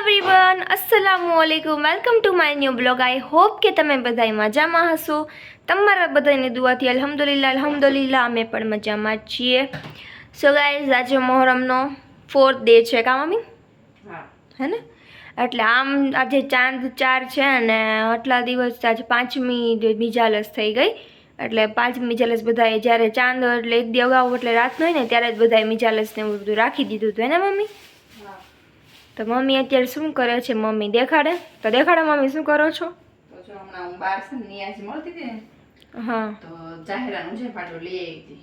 Everyone, અસ્સલામુઅલૈકુમ. Welcome to my new blog. I hope કે તમે બધા મજામાં હશો. તમારા બધાની દુઆથી અલ્હમ્દુલિલ્લાહ અમે પણ મજામાં જ છીએ. સો ગાઈઝ, આજે મોહરમનો 4th ડે છે કા મમ્મી? હે ને? એટલે આમ આજે ચાંદ 4 છે અને આટલા દિવસ આજે 5મી મિજાલસ થઈ ગઈ. એટલે 5મી મિજાલસ બધાએ જ્યારે ચાંદ એટલે એક દી અગાઉ એટલે રાત હોય ને ત્યારે જ બધાએ મિજાલસ ને એવું બધું રાખી દીધું હતું ને મમ્મી? તો મમ્મી અત્યારે શું કરે છે? મમ્મી દેખાડે તો દેખાડે. મમ્મી શું કરો છો? તો જો હમણાં હું બાર છે નિયાજ મળતી હતી ને, હા, તો જાહેરાનું છે પાટો લઈ આવી હતી.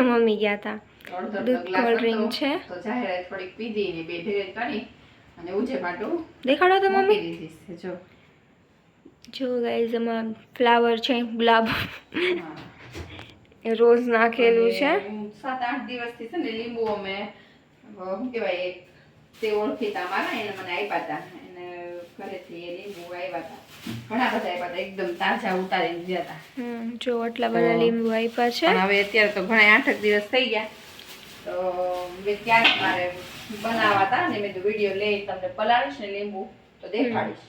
મમ્મી ગયા હતા. અડધો દૂધ ગ્લાસ કોલ્ડ ડ્રિંક છે. તો જાહેરાત થોડીક પીધી ને બે ભેગી કરી અને ઉજે પાટું દેખાડો તો મમ્મી. મૂકી દીધી છે. જો જો ગાઈઝ, એમાં ફ્લાવર છે, ગુલાબ, હા. રોઝ નાખેલું છે. 7-8 દિવસથી છે ને લીંબુ અમે શું કહેવાય એક તે ઓળખીતા મારા એને મને આપ્યા હતા. એને ઘરેથી એ લીંબુ આવ્યા હતા. ઘણા બધા આપ્યા હતા, એકદમ તાજા ઉતારીને ગયા હતા. જો આટલા બધા લીંબુ આપ્યા છે. પણ હવે અત્યારે તો ઘણા 8 દિવસ થઈ ગયા, તો મેં ક્યાંક મારે બનાવવા હતા ને મેં તો વિડીયો લઈ તમને પલાળીશ ને લીંબુ તો દેખાડીશ.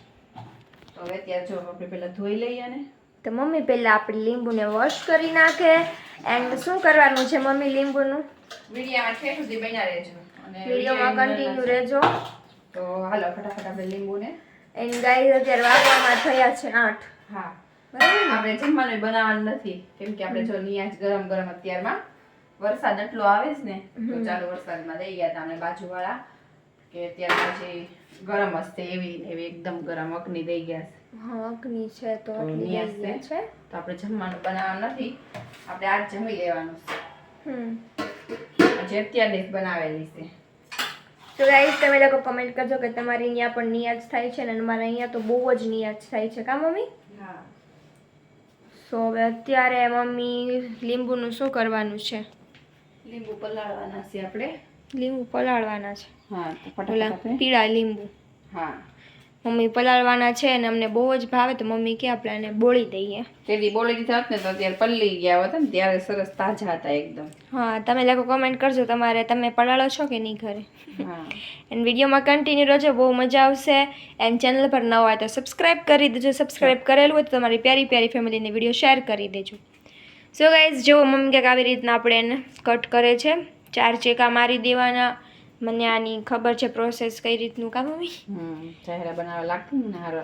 તો હવે અત્યારે જો આપણે પહેલા ધોઈ લઈએ ને. તો મમ્મી પહેલા આપણે લીંબુને વોશ કરી નાખે. એન્ડ શું કરવાનું છે મમ્મી લીંબુનું? વિડીયોમાં ઠેઠ સુધી બન્યા રહેજો અને વિડીયોમાં કન્ટિન્યુ રહેજો. તો હાલો ફટાફટ આપણે લીંબુને. એન્ડ ગાઈઝ, અત્યારે વાગવામાં થયા છે 8. હા, બરાબર. આપણે જમવાનું બનાવવાનું નથી, કેમ કે આપણે જો નિયાજ ગરમ ગરમ અત્યારમાં વરસાદ એટલો આવે છે ને, તો ચાલુ વરસાદમાં દઈ ગયા હતા અમને બાજુવાળા કે અત્યારે પછી ગરમ હશે એવી એકદમ ગરમ અગ્નિ દઈ ગયા છે. હા, અગ્નિ છે તો નિયાજ છે તો આપણે જમવાનું બનાવવાનું નથી, આપણે આજ જમી લેવાનું છે. જે અત્યારની જ બનાવેલી છે. તો ગાઈઝ, તમે લોકો કમેન્ટ કરજો કે તમારી અહીંયા પણ નિયાજ થાય છે ને અમારા અહીંયા તો બહુ જ નિયાજ થાય છે કા મમ્મી? હા. સો હવે અત્યારે મમ્મી લીંબુનું શું કરવાનું છે? લીંબુ પલાળવાના છે આપણે. લીંબુ પલાળવાના છે. હા, તો ઓલા ફટાફટ પીળા લીંબુ. હા, મમ્મી પલાળવાના છે અને અમને બહુ જ ભાવે તો મમ્મી કે આપણે એને બોળી દઈએ. તેદી બોલી દીધા હોત ને તો અત્યારે પલ્લી ગયા હોત ને, ત્યારે સરસ તાજા હતા એકદમ. હા, તમે લોકો કમેન્ટ કરજો તમે પલાળો છો કે નહીં ઘરે. હા. એન્ડ વિડીયોમાં કન્ટિન્યુ રહેજો, બહુ મજા આવશે. એન્ડ ચેનલ પર નવા હોય તો સબસ્ક્રાઈબ કરી દેજો. સબસ્ક્રાઈબ કરેલું હોય તો તમારી પ્યારી પ્યારી ફેમિલીને વિડીયો શેર કરી દેજો. સો ગાઈઝ, જો મમ્મી કંઈક આવી રીતના આપણે એને કટ કરે છે. 4 ચેકા મારી દેવાના. મને આની ખબર છે પ્રોસેસ કઈ રીતનું કા મમ્મી? ચહેરા બનાવવા લાગતું ને હારો.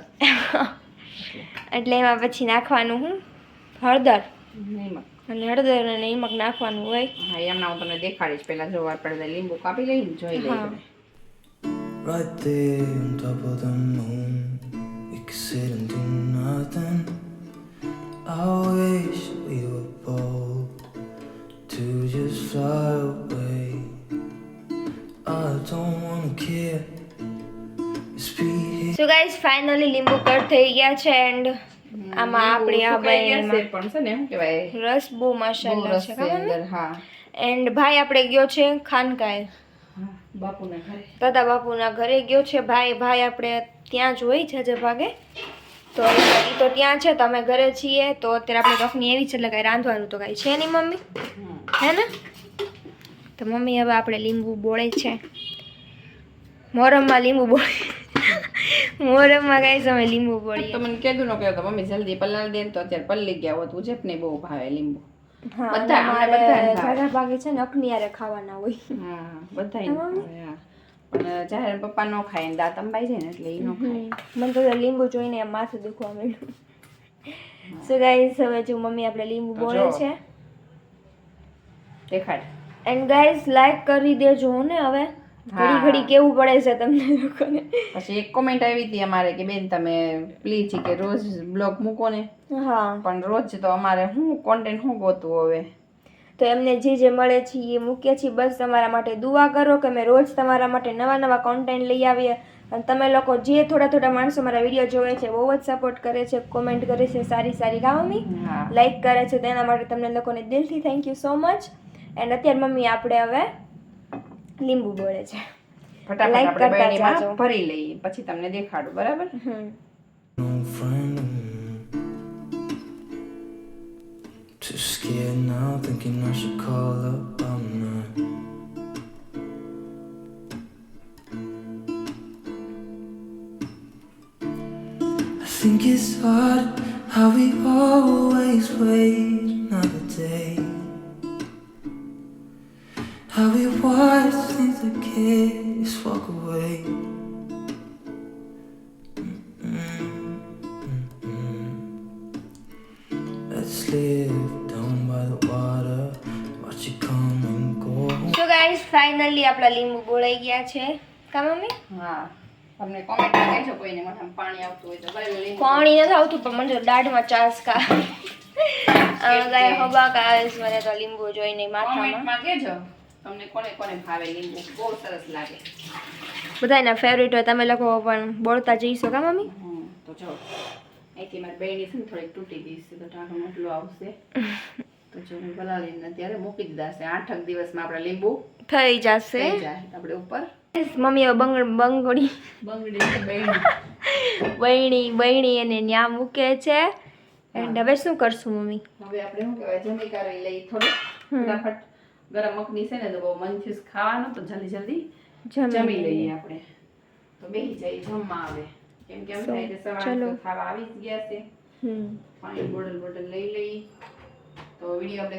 એટલે એમાં પછી નાખવાનું હળદર નિમક. અને હળદર અને નમક નાખવાનું હોય. હા, એમના હું તમને દેખાડીશ. પહેલા જો આપણે લીંબુ કાપી લઈને જોઈ લઈએ. હા. Right there on top of the moon, we could sit and do nothing. I wish we were bold to just fly away. I don't wanna care. Just be here. So guys, finally લીંબુ cut થઈ ગયા છે. And આમાં આપણી આ પણ બાઈમાં છે ને એમ કહેવાય રસ બહુ માશાલ્લાહ છે ખબર ને? અંદર. હા. એન્ડ ભાઈ આપણે ગયો છે ખાનકાએ, હા, બાપુના ઘરે. દાદા બાપુના ઘરે ગયો છે ભાઈ આપણે ત્યાં જ હોય છે જે ભાગે. તો એ તો ત્યાં છે તો અમે ઘરે છીએ. તો અત્યારે આપણે કફની એવી છે એટલે કાંઈ રાંધવાનું તો કાંઈ છે નહીં મમ્મી, હે ને? તો મમ્મી હવે આપણે લીંબુ બોળે છે. મોરમમાં લીંબુ બોળે. મોરમમાં કાંઈ સમય લીંબુ બોળીએ. તો મને કીધું ન કહ્યું તો મમ્મી જલ્દી પલાળી દે ને, તો અત્યારે પલ્લી ગયા હોત. ઉજેપ ને બહુ ભાવે લીંબુ. હા, બધા અમારે બધાને ભાવે. દાદા ભાગે છે ને અખનિયારે ખાવાના હોય. હા, બધાય ભાવે. હા, પણ જાહેર પપ્પા ન ખાય ને દાંત અંબાઈ જાય ને એટલે એ ન ખાય. મને તો લીંબુ જોઈને એમ માથું દુખવા માંડ્યું. સો ગાઈઝ, હવે જો મમ્મી આપણે લીંબુ તો બોળે જો. છે. દેખાડ. એન્ડ ગાઈઝ, લાઈક કરી દેજો ને. હવે ઘડી ઘડી કેવું પડે છે તમને લોકોને. પછી એક કોમેન્ટ આવી હતી અમારે કે બેન તમે પ્લીઝ કે રોજ બ્લોગ મૂકો ને. હા, પણ રોજ તો અમારે શું કોન્ટેન્ટ શું ગોતું હવે. તો એમને જે મળે છે એ મૂકીએ છીએ. બસ તમારા માટે દુઆ કરો કે અમે રોજ તમારા માટે નવા નવા કોન્ટેન્ટ લઈ આવીએ. અને તમે લોકો જે થોડા માણસો મારા વિડીયો જોવે છે, બહુ જ સપોર્ટ કરે છે, કોમેન્ટ કરે છે સારી કા મમ્મી, લાઈક કરે છે, તેના માટે તમને લોકોને દિલથી thank you so much. And અત્યારે મમ્મી આપણે હવે લીંબુ બોળે છે. ફટાફટ લાઈક આપણે કરતા બહેનીમાં જાજો. ભરી લઈએ પછી તમને દેખાડું. બરાબર. No friend. Too scared now, thinking I should call up. I'm not. think it's hard how we always wait another day. How we watch things that kids walk away. Let's live down by the water, watch it come and go. So guys finally આપણા લીંબુ બોળાઈ ગયા છે કા mummy? હા તમને કોમેન્ટમાં કહેજો કોઈને મોઢામાં પાણી આવતું હોય તો ભરેલું લીંબુ પાણી નથી આવતું પણ મને તો દાઢમાં ચાસકા ગાય હવા કાસ મને તો લીંબુ જોઈને માથામાં. કોમેન્ટમાં કહેજો તમને કોને કોને ભાવે લીંબુ, બહુ સરસ લાગે. બધાના ફેવરિટ હોય તમે લોકો પણ બોળતા જઈશો કા મમ્મી? તો જો અહીંથી મારી બેની છે ને થોડીક તૂટી ગઈ છે તો ટાંકો મોટલું આવશે તો જો હું બનાવીને અત્યારે મૂકી દીધા છે. 8 દિવસમાં આપણા લીંબુ થઈ જશે. થઈ જાય. આપણે ઉપર મમ્મી હવે બંગડી બહેણી અને ન્યા મૂકે છે. એન્ડ હવે શું કરશું મમ્મી? હવે આપણે શું કહેવાય જમી કરી લઈ થોડું ફટાફટ. ગરમ મખની છે ને તો બહુ મન થયું ખાવાનું તો જલ્દી જમી લઈએ આપણે તો બેસી જઈએ જમવા. આવે કેમ કે એમ થાય કે સવારે ખાવા આવી જ ગયા છે. પાણી બોટલ લઈ લઈ તો વિડીયો આપણે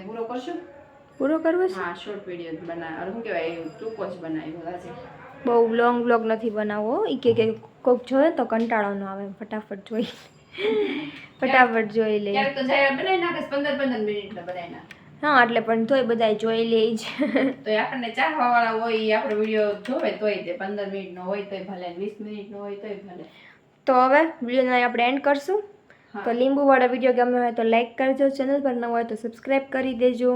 પૂરો કરવો છે. હા શોર્ટ વિડીયો બનાવ શું કહેવાય ટૂંકો જ બનાવ્યો આજે. બહુ લોંગ બ્લોગ નથી બનાવવો. ઈ કે કોક જોવે તો કંટાળો ન આવે. ફટાફટ જોઈ લે. ક્યારેક તો જાય બનાવી નાખે 15 મિનિટનો બનાવી નાખે. હા એટલે પણ તોય બધા જોઈ લે જ. તો આપણને ચાહવા વાળા હોય ઈ આપણો વિડીયો જોવે તોય તે 15 મિનિટનો હોય તોય ભલે 20 મિનિટનો હોય તોય ભલે. તો હવે વિડીયોને આપણે એન્ડ કરશું. તો લીંબુવાળા વિડીયો ગમ્યો હોય તો લાઈક કરજો. ચેનલ પર ન હોય તો સબસ્ક્રાઈબ કરી દેજો.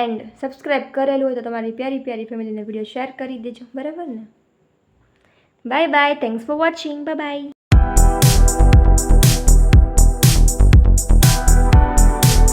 એન્ડ સબસ્ક્રાઈબ કરેલું હોય તો તમારી પ્યારી ફેમિલીને વિડીયો શેર કરી દેજો. બરાબર ને? Bye bye. Thanks for watching. Bye bye.